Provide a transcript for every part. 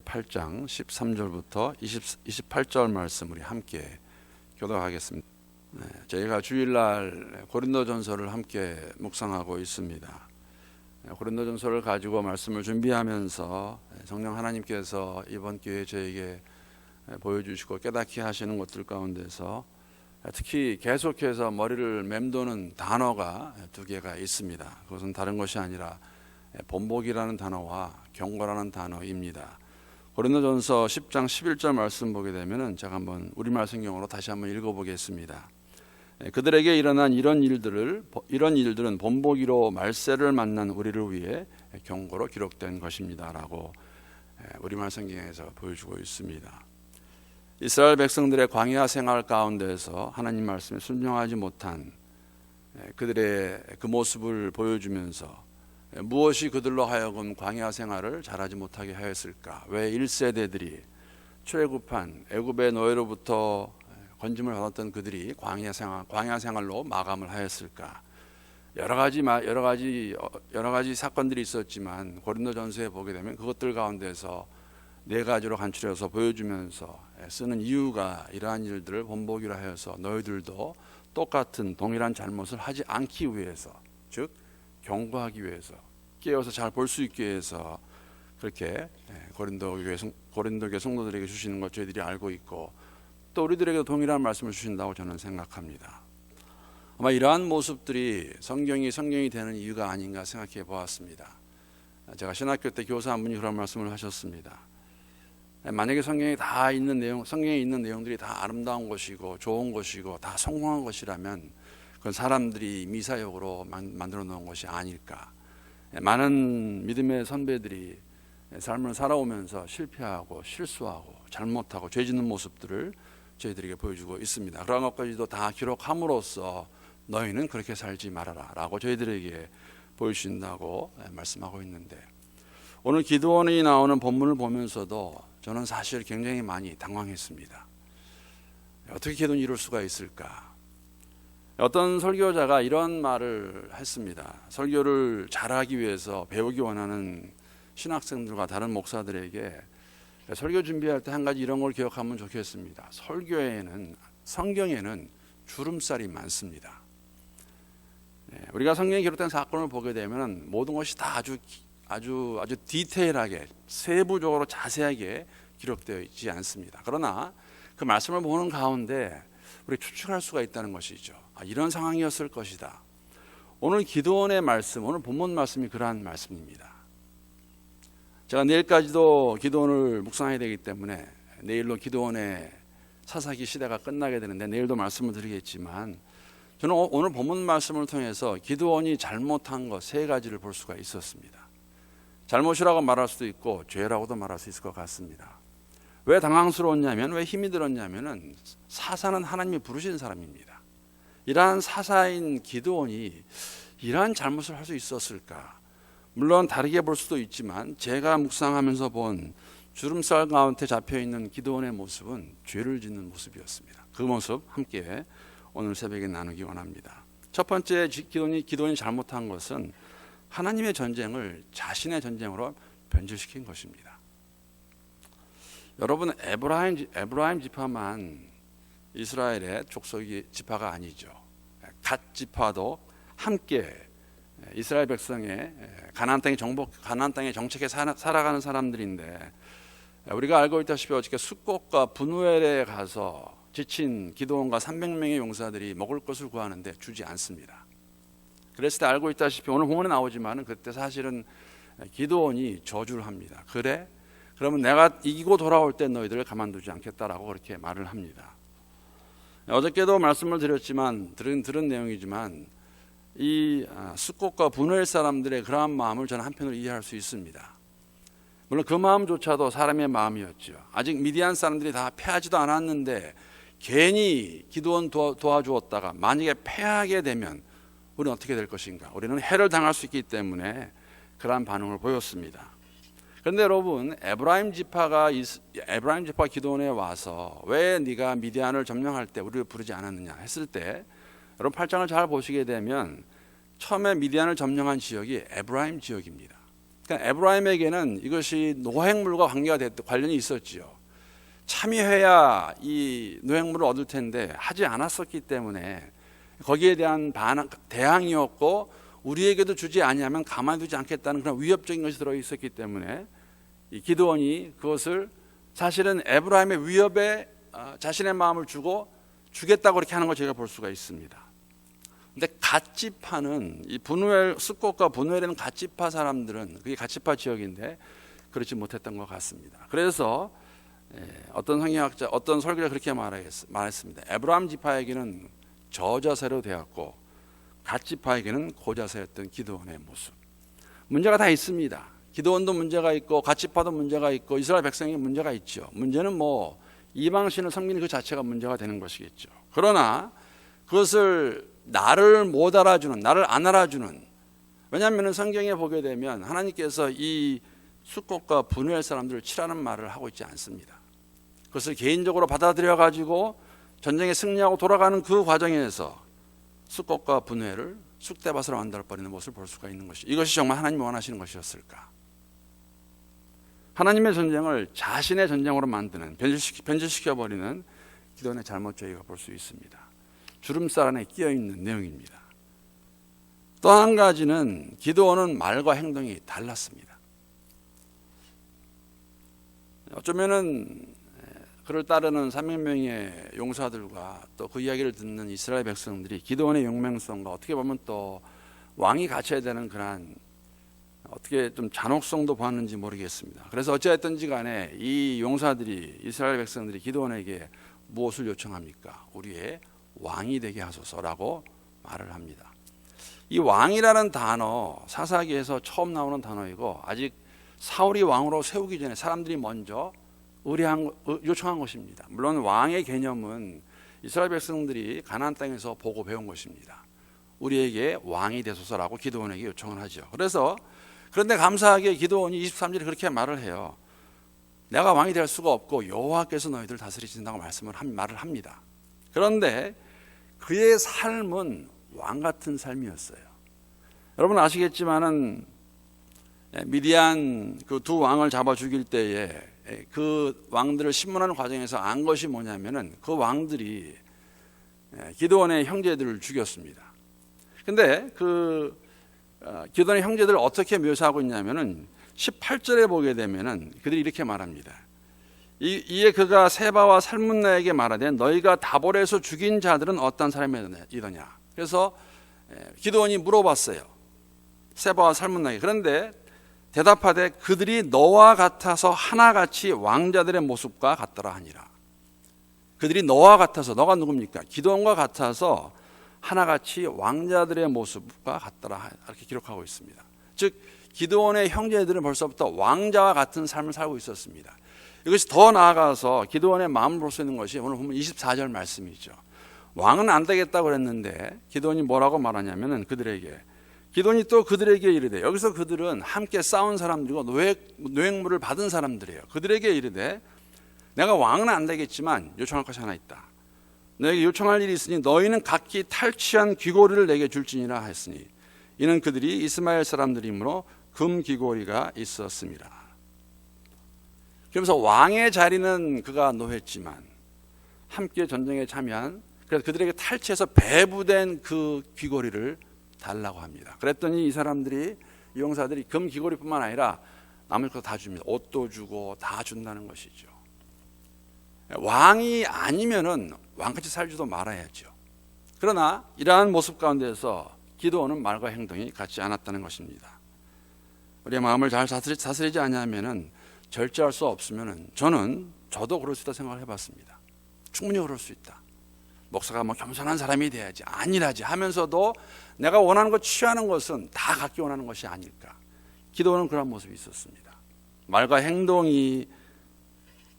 8장 13절부터 28절 말씀 우리 함께 교독하겠습니다. 저희가 주일날 고린도전서를 함께 묵상하고 있습니다. 고린도전서를 가지고 말씀을 준비하면서 성령 하나님께서 이번 기회에 저에게 보여주시고 깨닫게 하시는 것들 가운데서 특히 계속해서 머리를 맴도는 단어가 두 개가 있습니다. 그것은 다른 것이 아니라 본복이라는 단어와 경고라는 단어입니다. 고린도전서 10장 11절 말씀 보게 되면은 제가 한번 우리말 성경으로 다시 한번 읽어보겠습니다. 그들에게 일어난 이런 일들은 본보기로 말세를 만난 우리를 위해 경고로 기록된 것입니다라고 우리말 성경에서 보여주고 있습니다. 이스라엘 백성들의 광야 생활 가운데서 하나님 말씀에 순종하지 못한 그들의 그 모습을 보여주면서 무엇이 그들로 하여금 광야 생활을 잘하지 못하게 하였을까? 왜 1세대들이 출애굽한 애굽의 노예로부터 건짐을 받았던 그들이 광야 생활로 마감을 하였을까? 여러 가지 사건들이 있었지만 고린도전서에 보게 되면 그것들 가운데서 네 가지로 간추려서 보여주면서 쓰는 이유가 이러한 일들을 본보기로 하여서 너희들도 똑같은 동일한 잘못을 하지 않기 위해서, 즉 경고하기 위해서, 깨어서 잘 볼 수 있게 해서 그렇게 고린도교회 성도들에게 주시는 것 저희들이 알고 있고, 또 우리들에게도 동일한 말씀을 주신다고 저는 생각합니다. 아마 이러한 모습들이 성경이 되는 이유가 아닌가 생각해 보았습니다. 제가 신학교 때 교사 한 분이 그런 말씀을 하셨습니다. 만약에 성경에 있는 내용들이 다 아름다운 것이고 좋은 것이고 다 성공한 것이라면 그건 사람들이 미사역으로 만들어 놓은 것이 아닐까. 많은 믿음의 선배들이 삶을 살아오면서 실패하고 실수하고 잘못하고 죄 짓는 모습들을 저희들에게 보여주고 있습니다. 그런 것까지도 다 기록함으로써 너희는 그렇게 살지 말아라 라고 저희들에게 보여주신다고 말씀하고 있는데, 오늘 기드온이 나오는 본문을 보면서도 저는 사실 굉장히 많이 당황했습니다. 어떻게 기드온이 이럴 수가 있을까? 어떤 설교자가 이런 말을 했습니다. 설교를 잘하기 위해서 배우기 원하는 신학생들과 다른 목사들에게 설교 준비할 때 한 가지 이런 걸 기억하면 좋겠습니다. 성경에는 주름살이 많습니다. 우리가 성경에 기록된 사건을 보게 되면 모든 것이 다 아주 디테일하게 세부적으로 자세하게 기록되어 있지 않습니다. 그러나 그 말씀을 보는 가운데 우리 추측할 수가 있다는 것이죠. 이런 상황이었을 것이다. 오늘 기드온의 말씀, 오늘 본문 말씀이 그러한 말씀입니다. 제가 내일까지도 기드온을 묵상해야 되기 때문에 내일로 기드온의 사사기 시대가 끝나게 되는데 내일도 말씀을 드리겠지만, 저는 오늘 본문 말씀을 통해서 기드온이 잘못한 것 세 가지를 볼 수가 있었습니다. 잘못이라고 말할 수도 있고 죄라고도 말할 수 있을 것 같습니다. 왜 당황스러웠냐면, 왜 힘이 들었냐면은 사사는 하나님이 부르신 사람입니다. 이러한 사사인 기드온이 이러한 잘못을 할 수 있었을까? 물론 다르게 볼 수도 있지만 제가 묵상하면서 본 주름살 가운데 잡혀있는 기드온의 모습은 죄를 짓는 모습이었습니다. 그 모습 함께 오늘 새벽에 나누기 원합니다. 첫 번째, 기드온이 잘못한 것은 하나님의 전쟁을 자신의 전쟁으로 변질시킨 것입니다. 여러분, 에브라임 지파만 이스라엘의 족속이 지파가 아니죠. 갓 지파도 함께 이스라엘 백성의 가나안 땅에 정착해 살아가는 사람들인데, 우리가 알고 있다시피 어저께 숫꽃과 분우엘에 가서 지친 기드온과 300명의 용사들이 먹을 것을 구하는데 주지 않습니다. 그랬을 때 알고 있다시피 오늘 본문에 나오지만 그때 사실은 기드온이 저주를 합니다. 그래? 그러면 내가 이기고 돌아올 때 너희들을 가만두지 않겠다라고 그렇게 말을 합니다. 어저께도 말씀을 드렸지만 들은 내용이지만 이 숫꽃과 분우엘 사람들의 그러한 마음을 저는 한편으로 이해할 수 있습니다. 물론 그 마음조차도 사람의 마음이었죠. 아직 미디안 사람들이 다 패하지도 않았는데 괜히 기드온 도와주었다가 만약에 패하게 되면 우리는 어떻게 될 것인가? 우리는 해를 당할 수 있기 때문에 그러한 반응을 보였습니다. 그런데 여러분, 에브라임 지파가 기드온에 와서 왜 네가 미디안을 점령할 때 우리를 부르지 않았느냐 했을 때, 여러분 8장을 잘 보시게 되면 처음에 미디안을 점령한 지역이 에브라임 지역입니다. 그러니까 에브라임에게는 이것이 노획물과 관련이 있었지요. 참여해야 이 노획물을 얻을 텐데 하지 않았었기 때문에 거기에 대한 대항이었고, 우리에게도 주지 아니하면 가만두지 않겠다는 그런 위협적인 것이 들어있었기 때문에 이 기드온이 그것을 사실은 에브라임의 위협에 자신의 마음을 주고 주겠다고 그렇게 하는 걸 저희가 볼 수가 있습니다. 근데 갓지파는 이 숫곳과 분우엘에는 갓지파 사람들은, 그게 갓지파 지역인데 그렇지 못했던 것 같습니다. 그래서 어떤 성경학자, 어떤 설교가 그렇게 말했습니다. 에브라임 지파에게는 저자세로 되었고 갓지파에게는 고자세였던 기드온의 모습. 문제가 다 있습니다. 기드온도 문제가 있고 갓지파도 문제가 있고 이스라엘 백성에게 문제가 있죠. 문제는 뭐 이방신을 섬기는 그 자체가 문제가 되는 것이겠죠. 그러나 그것을 나를 못 알아주는, 나를 안 알아주는, 왜냐하면 성경에 보게 되면 하나님께서 이 숫곳과 분우엘 사람들을 치라는 말을 하고 있지 않습니다. 그것을 개인적으로 받아들여 가지고 전쟁에 승리하고 돌아가는 그 과정에서 숫곳과 분우엘을 쑥대밭으로 만들어버리는 모습을 볼 수가 있는 것이, 이것이 정말 하나님이 원하시는 것이었을까? 하나님의 전쟁을 자신의 전쟁으로 만드는, 변질시켜버리는 기드온의 잘못 저희가 볼 수 있습니다. 주름살 안에 끼어있는 내용입니다. 또 한 가지는 기드온은 말과 행동이 달랐습니다. 어쩌면은 그를 따르는 300명의 용사들과 또 그 이야기를 듣는 이스라엘 백성들이 기드온의 용맹성과 어떻게 보면 또 왕이 갖춰야 되는 그러한 어떻게 좀 잔혹성도 보았는지 모르겠습니다. 그래서 어찌됐든지 간에 이 용사들이, 이스라엘 백성들이 기드온에게 무엇을 요청합니까? 우리의 왕이 되게 하소서라고 말을 합니다. 이 왕이라는 단어, 사사기에서 처음 나오는 단어이고, 아직 사울이 왕으로 세우기 전에 사람들이 먼저 요청한 것입니다. 물론 왕의 개념은 이스라엘 백성들이 가나안 땅에서 보고 배운 것입니다. 우리에게 왕이 되소서라고 기드온에게 요청을 하죠. 그런데 감사하게 기드온이 23절에 그렇게 말을 해요. 내가 왕이 될 수가 없고 여호와께서 너희들을 다스리신다고 말을 합니다. 그런데 그의 삶은 왕 같은 삶이었어요. 여러분 아시겠지만은 미디안 그 두 왕을 잡아 죽일 때에 그 왕들을 심문하는 과정에서 안 것이 뭐냐면은 그 왕들이 기드온의 형제들을 죽였습니다. 근데 기드온의 형제들을 어떻게 묘사하고 있냐면은 18절에 보게 되면은 그들이 이렇게 말합니다. 이에 그가 세바와 살문나에게 말하되 너희가 다볼에서 죽인 자들은 어떤 사람이더냐. 그래서 기드온이 물어봤어요. 세바와 살문나에게. 그런데 대답하되 그들이 너와 같아서 하나같이 왕자들의 모습과 같더라 하니라. 그들이 너와 같아서, 너가 누굽니까? 기드온과 같아서 하나같이 왕자들의 모습과 같더라, 이렇게 기록하고 있습니다. 즉 기드온의 형제들은 벌써부터 왕자와 같은 삶을 살고 있었습니다. 이것이 더 나아가서 기드온의 마음을 볼 수 있는 것이 오늘 보면 24절 말씀이죠. 왕은 안 되겠다고 그랬는데 기드온이 뭐라고 말하냐면은 기드온이 또 그들에게 이르되, 여기서 그들은 함께 싸운 사람들이고 노획물을 받은 사람들이에요. 그들에게 이르되 내가 왕은 안 되겠지만 요청할 것이 하나 있다. 너에게 요청할 일이 있으니 너희는 각기 탈취한 귀고리를 내게 줄지니라 했으니 이는 그들이 이스마엘 사람들이므로 금 귀고리가 있었습니다. 그러면서 왕의 자리는 그가 노했지만 함께 전쟁에 참여한, 그래서 그들에게 탈취해서 배부된 그 귀고리를 달라고 합니다. 그랬더니 이 사람들이, 이 용사들이 금 귀고리뿐만 아니라 남을 것 다 줍니다. 옷도 주고 다 준다는 것이죠. 왕이 아니면은 왕같이 살지도 말아야죠. 그러나 이러한 모습 가운데서 기드온은 말과 행동이 같지 않았다는 것입니다. 우리의 마음을 잘 다스리지 않으면은, 절제할 수 없으면은, 저도 그럴 수 있다 생각을 해봤습니다. 충분히 그럴 수 있다. 목사가 겸손한 사람이 돼야지, 안일하지 하면서도 내가 원하는 것, 취하는 것은 다 갖기 원하는 것이 아닐까. 기도는 그런 모습이 있었습니다. 말과 행동이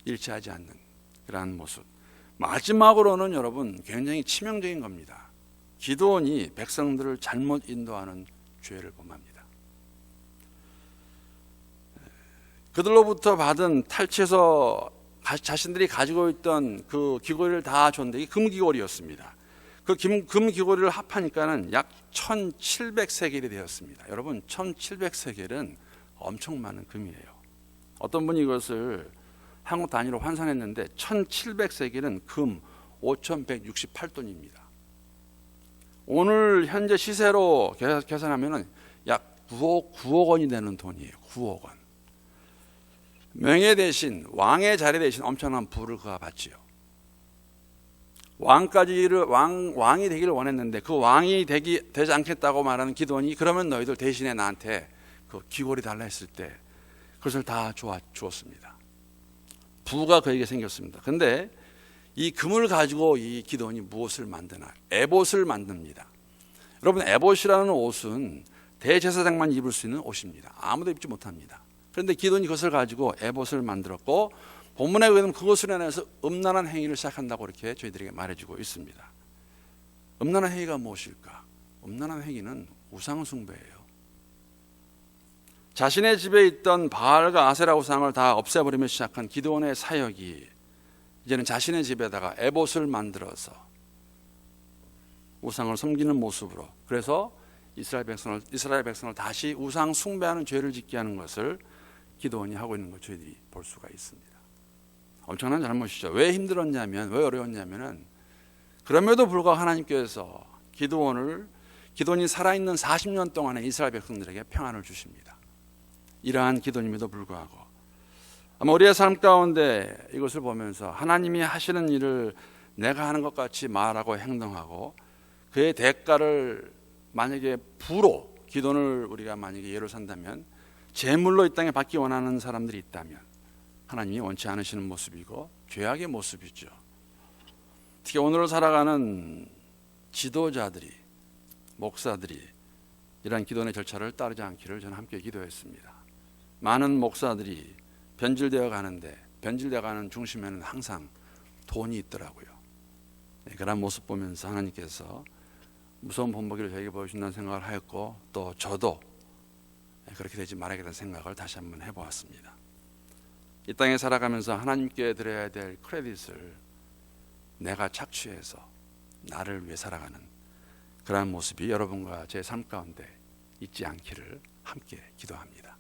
일치하지 않는 그러한 모습. 마지막으로는 여러분 굉장히 치명적인 겁니다. 기드온이 백성들을 잘못 인도하는 죄를 범합니다. 그들로부터 받은 탈취해서 자신들이 가지고 있던 그 귀고리를 다 줬는데 이게 금귀고리였습니다. 그 금귀고리를 합하니까는 약 1700세겔이 되었습니다. 여러분 1700세겔은 엄청 많은 금이에요. 어떤 분이 이것을 한국 단위로 환산했는데 1700세겔은 금 5168돈입니다. 오늘 현재 시세로 계산하면 약 9억 원이 되는 돈이에요. 9억 원. 명예 대신 왕의 자리 대신 엄청난 부를 그가 받지요. 왕이 되기를 원했는데 그 왕이 되지 않겠다고 말하는 기드온이 그러면 너희들 대신에 나한테 그 귀걸이 달라 했을 때 그것을 다 주었습니다. 부가 그에게 생겼습니다. 그런데 이 금을 가지고 이 기드온이 무엇을 만드나? 에봇을 만듭니다. 여러분, 에봇이라는 옷은 대제사장만 입을 수 있는 옷입니다. 아무도 입지 못합니다. 그런데 기드온이 그것을 가지고 에봇을 만들었고 본문에 보면 그것을 인해서 음란한 행위를 시작한다고 이렇게 저희들에게 말해주고 있습니다. 음란한 행위가 무엇일까? 음란한 행위는 우상 숭배예요. 자신의 집에 있던 바알과 아세라 우상을 다 없애버리며 시작한 기드온의 사역이 이제는 자신의 집에다가 에봇을 만들어서 우상을 섬기는 모습으로, 그래서 이스라엘 백성을 다시 우상 숭배하는 죄를 짓게 하는 것을 기드온이 하고 있는 걸 저희들이 볼 수가 있습니다. 엄청난 잘못이죠. 왜 힘들었냐면, 왜 어려웠냐면은 그럼에도 불구하고 하나님께서 기드온이 살아있는 40년 동안에 이스라엘 백성들에게 평안을 주십니다. 이러한 기도임에도 불구하고 아마 우리의 삶 가운데 이것을 보면서 하나님이 하시는 일을 내가 하는 것 같이 말하고 행동하고 그의 대가를 만약에 부로 기도를 우리가 만약에 예로 산다면 제물로 이 땅에 받기 원하는 사람들이 있다면 하나님이 원치 않으시는 모습이고 죄악의 모습이죠. 특히 오늘을 살아가는 지도자들이, 목사들이 이러한 기도의 절차를 따르지 않기를 저는 함께 기도했습니다. 많은 목사들이 변질되어 가는데 변질되어 가는 중심에는 항상 돈이 있더라고요. 그런 모습 보면서 하나님께서 무서운 본보기를 저에게 보여주신다는 생각을 하였고, 또 저도 그렇게 되지 말아야겠다는 생각을 다시 한번 해보았습니다. 이 땅에 살아가면서 하나님께 드려야 될 크레딧을 내가 착취해서 나를 위해 살아가는 그러한 모습이 여러분과 제 삶 가운데 있지 않기를 함께 기도합니다.